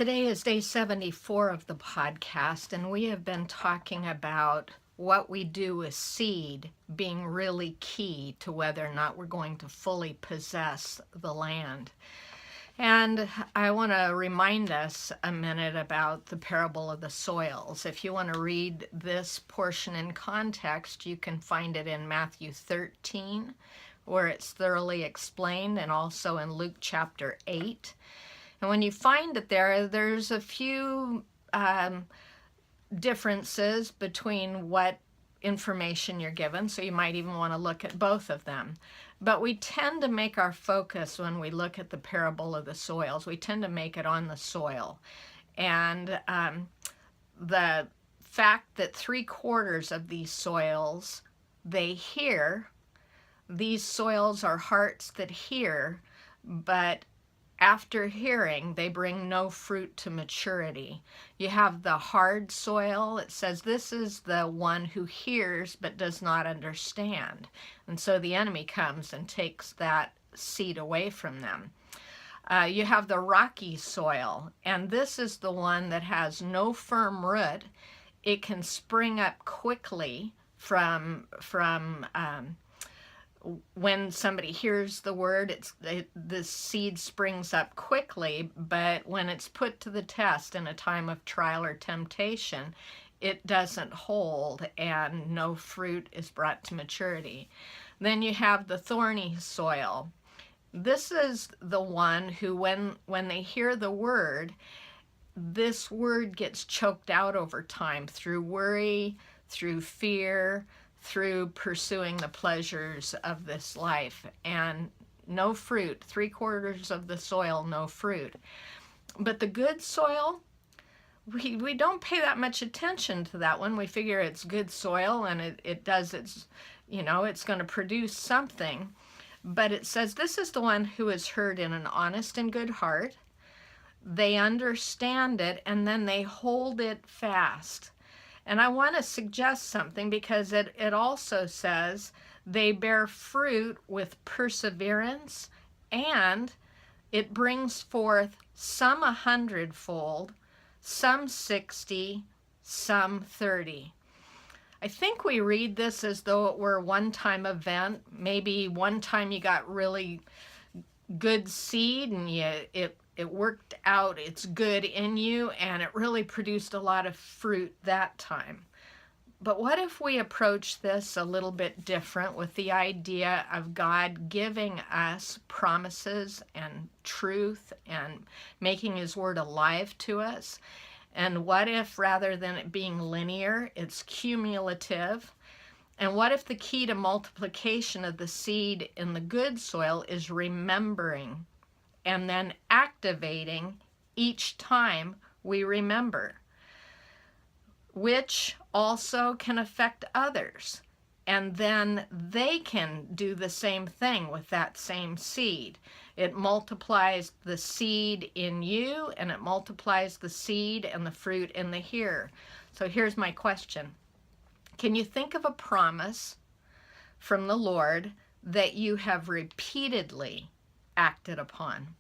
Today is day 74 of the podcast, and we have been talking about what we do with seed being really key to whether or not we're going to fully possess the land. And I want to remind us a minute about the parable of the soils. If you want to read this portion in context, you can find it in Matthew 13, where it's thoroughly explained, and also in Luke chapter 8. And when you find it there's a few differences between what information you're given, so you might even want to look at both of them. But we tend to make our focus when we look at the parable of the soils, we tend to make it on the soil. And the fact that 3/4 of these soils, they hear, these soils are hearts that hear, but after hearing, they bring no fruit to maturity. You have the hard soil. It says this is the one who hears but does not understand. And so the enemy comes and takes that seed away from them. You have the rocky soil, and this is the one that has no firm root. It can spring up quickly from when somebody hears the word, the seed springs up quickly, but when it's put to the test in a time of trial or temptation, it doesn't hold and no fruit is brought to maturity. Then you have the thorny soil. This is the one who, when they hear the word, this word gets choked out over time through worry, through fear, through pursuing the pleasures of this life, and no fruit. 3/4 of the soil, no fruit. But the good soil, we don't pay that much attention to that one. We figure it's good soil and it does its, it's going to produce something. But it says this is the one who is heard in an honest and good heart. They understand it and then they hold it fast. And I want to suggest something, because it also says they bear fruit with perseverance, and it brings forth some 100-fold, some 60, some 30. I think we read this as though it were a one-time event. Maybe one time you got really good seed and it worked out, it's good in you, and it really produced a lot of fruit that time. But what if we approach this a little bit different, with the idea of God giving us promises and truth and making His Word alive to us? And what if, rather than it being linear, it's cumulative? And what if the key to multiplication of the seed in the good soil is remembering and then activating each time we remember, which also can affect others. And then they can do the same thing with that same seed. It multiplies the seed in you, and it multiplies the seed and the fruit in the hearer. So here's my question. Can you think of a promise from the Lord that you have repeatedly acted upon?